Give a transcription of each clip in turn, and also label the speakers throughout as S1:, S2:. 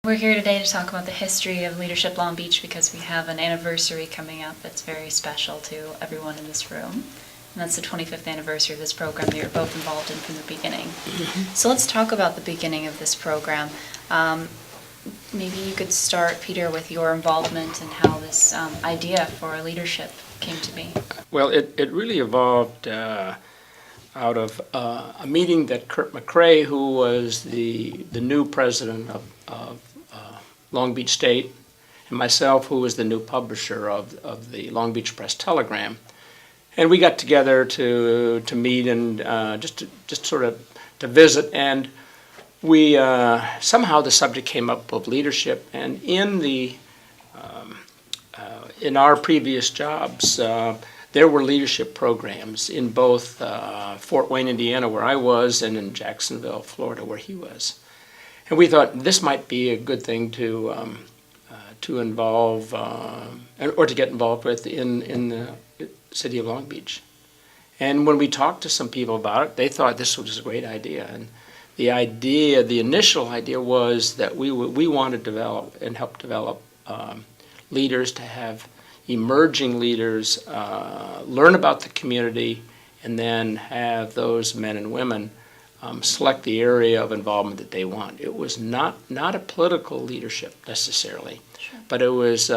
S1: We're here today to talk about the history of Leadership Long Beach because we have an anniversary coming up that's very special to everyone in this room. And that's the 25th anniversary of this program that you're both involved in from the beginning. Mm-hmm. So let's talk about the beginning of this program. Maybe you could start, Peter, with your involvement and how this idea for leadership came to be.
S2: Well, it really evolved out of a meeting that Kurt McCrae, who was the new president of Long Beach State, and myself, who was the new publisher of the Long Beach Press Telegram. And we got together to meet and just sort of to visit, and we somehow the subject came up of leadership. And in our previous jobs, there were leadership programs in both Fort Wayne, Indiana, where I was, and in Jacksonville, Florida, where he was. And we thought this might be a good thing to involve or to get involved with in the city of Long Beach. And when we talked to some people about it, they thought this was a great idea. And the initial idea was that we want to develop and help develop leaders, to have emerging leaders learn about the community, and then have those men and women select the area of involvement that they want. It was not a political leadership necessarily, sure, but it was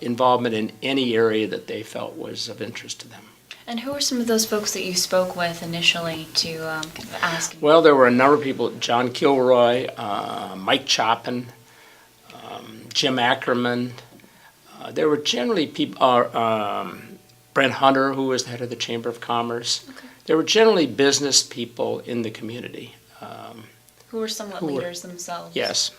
S2: involvement in any area that they felt was of interest to them.
S1: And who were some of those folks that you spoke with initially to kind of ask?
S2: Well, there were a number of people: John Kilroy, Mike Chopin, Jim Ackerman. There were generally people, Brent Hunter, who was the head of the Chamber of Commerce. Okay. There were generally business people in the community.
S1: Who were somewhat leaders themselves?
S2: Yes.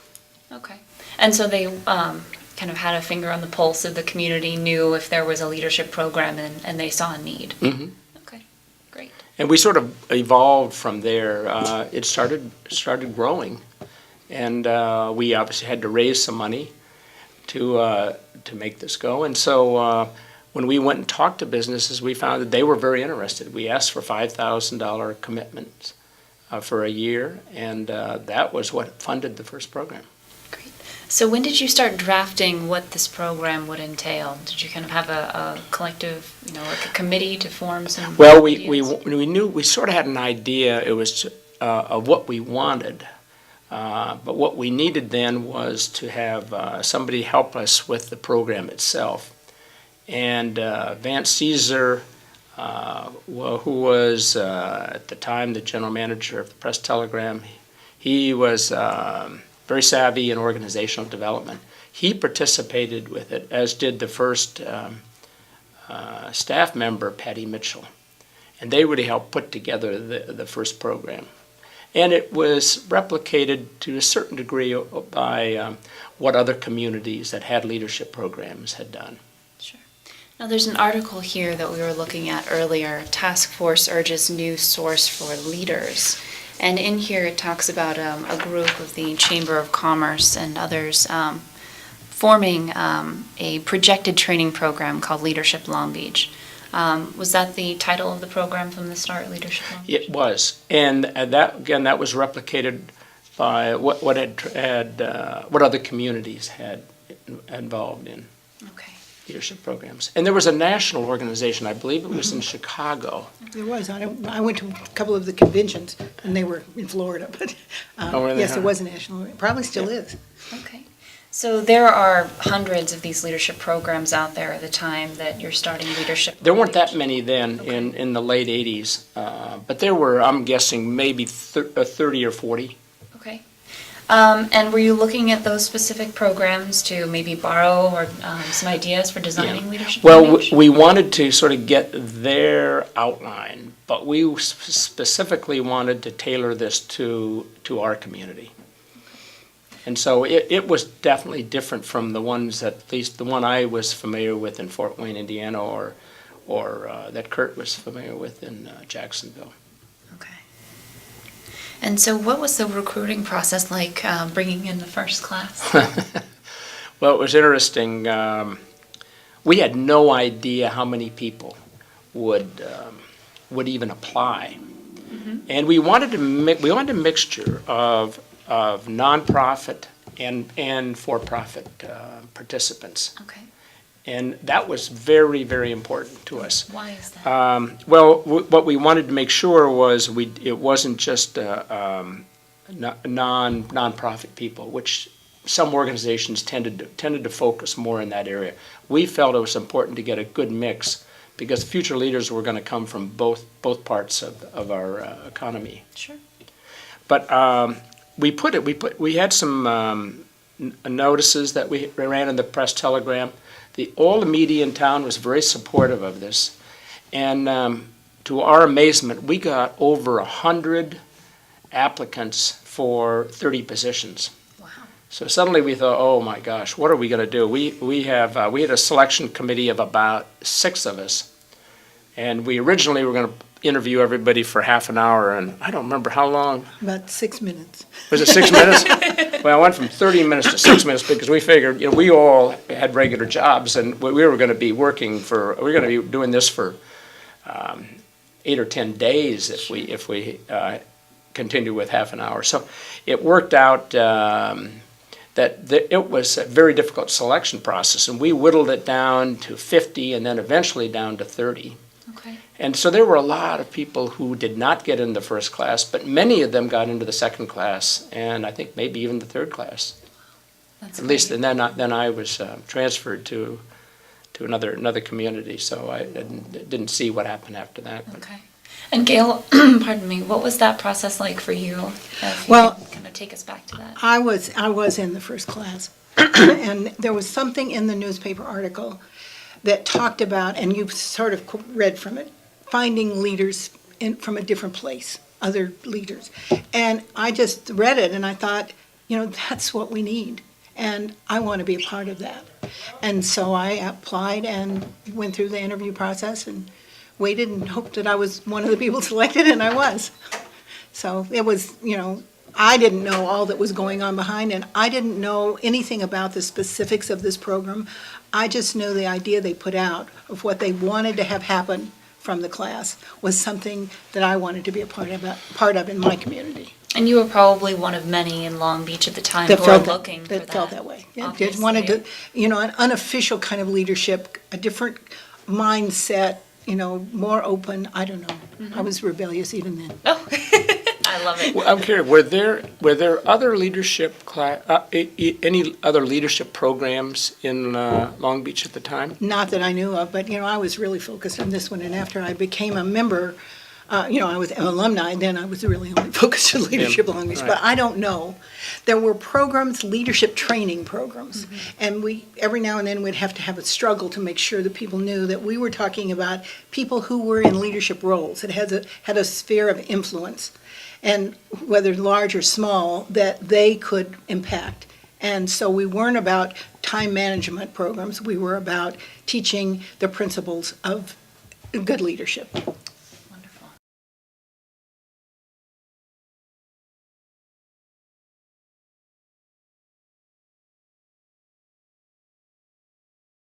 S1: Okay. And so they kind of had a finger on the pulse of the community, knew if there was a leadership program, and they saw a need. Mm-hmm. Okay, great.
S2: And we sort of evolved from there. It started growing, and we obviously had to raise some money to make this go. And so when we went and talked to businesses, we found that they were very interested. We asked for $5,000 commitments for a year, and that was what funded the first program.
S1: Great. So when did you start drafting what this program would entail? Did you kind of have a collective, like a committee to form some
S2: Well,
S1: ideas?
S2: we knew, we sort of had an idea. It was of what we wanted. But what we needed then was to have somebody help us with the program itself. And Vance Caesar, who was at the time the general manager of the Press Telegram, he was very savvy in organizational development. He participated with it, as did the first staff member, Patty Mitchell. And they really helped put together the first program. And it was replicated to a certain degree by what other communities that had leadership programs had done.
S1: Sure. Now there's an article here that we were looking at earlier, Task Force Urges New Source for Leaders. And in here it talks about a group of the Chamber of Commerce and others forming a projected training program called Leadership Long Beach. Was that the title of the program from the start, Leadership Long Beach?
S2: It was, and that was replicated by what other communities had involved in leadership programs. And there was a national organization, I believe it was in Chicago.
S3: There was. I went to a couple of the conventions, and they were in Florida. But yes, there was a national. It probably still is.
S1: Okay. So there are hundreds of these leadership programs out there at the time that you're starting leadership.
S2: There weren't that many then in the late 80s, but there were, I'm guessing, maybe 30 or 40.
S1: Okay. And were you looking at those specific programs to maybe borrow or some ideas for designing leadership?
S2: Well, we wanted to sort of get their outline, but we specifically wanted to tailor this to our community. And so it was definitely different from the ones that, at least the one I was familiar with in Fort Wayne, Indiana, or that Kurt was familiar with in Jacksonville.
S1: Okay. And so what was the recruiting process like, bringing in the first class?
S2: Well, it was interesting. We had no idea how many people would even apply. Mm-hmm. And we wanted a mixture of nonprofit and for-profit participants.
S1: Okay.
S2: And that was very, very important to us.
S1: Why is that?
S2: What we wanted to make sure was it wasn't just non-profit people, which some organizations tended to focus more in that area. We felt it was important to get a good mix because future leaders were going to come from both parts of our economy.
S1: Sure.
S2: But we had some notices that we ran in the press telegram. All the media in town was very supportive of this, and to our amazement, we got over 100 applicants for 30 positions.
S1: Wow.
S2: So suddenly we thought, oh my gosh, what are we going to do? We had a selection committee of about 6 of us, and we originally were going to interview everybody for half an hour, and I don't remember how long.
S3: About 6 minutes.
S2: Was it 6 minutes? Well, I went from 30 minutes to 6 minutes because we figured, we all had regular jobs, and we were going to be doing this for 8 or 10 days if we continue with half an hour. So it worked out that it was a very difficult selection process, and we whittled it down to 50 and then eventually down to 30.
S1: Okay.
S2: And so there were a lot of people who did not get in the first class, but many of them got into the second class, and I think maybe even the third class.
S1: That's
S2: At least,
S1: great.
S2: and then I was transferred to another community, so I didn't see what happened after that. But.
S1: Okay. And Gayle, pardon me, what was that process like for you? If you
S3: Well,
S1: could kind of take us back to that.
S3: I was in the first class, and there was something in the newspaper article that talked about, and you sort of read from it, finding leaders from a different place, other leaders. And I just read it and I thought, that's what we need. And I want to be a part of that. And so I applied and went through the interview process and waited and hoped that I was one of the people selected, and I was. So it was, I didn't know all that was going on behind, and I didn't know anything about the specifics of this program. I just knew the idea they put out of what they wanted to have happen from the class was something that I wanted to be a part of in my community.
S1: And you were probably one of many in Long Beach at the time
S3: That
S1: who were
S3: felt
S1: looking for that.
S3: That felt that way. Yeah, just
S1: obviously.
S3: wanted to, an unofficial kind of leadership, a different mindset, more open. I don't know. I was rebellious even then.
S1: Oh, I love it.
S2: Well, I'm curious, were there other leadership any other leadership programs in Long Beach at the time?
S3: Not that I knew of, but, I was really focused on this one. And after I became a member, I was an alumni, then I was really only focused on leadership Long Beach.
S2: Right.
S3: But I don't know. There were programs, leadership training programs. And we, every now and then, we'd have to have a struggle to make sure that people knew that we were talking about people who were in leadership roles, that had a sphere of influence. And whether large or small, that they could impact. And so we weren't about time management programs. We were about teaching the principles of good leadership.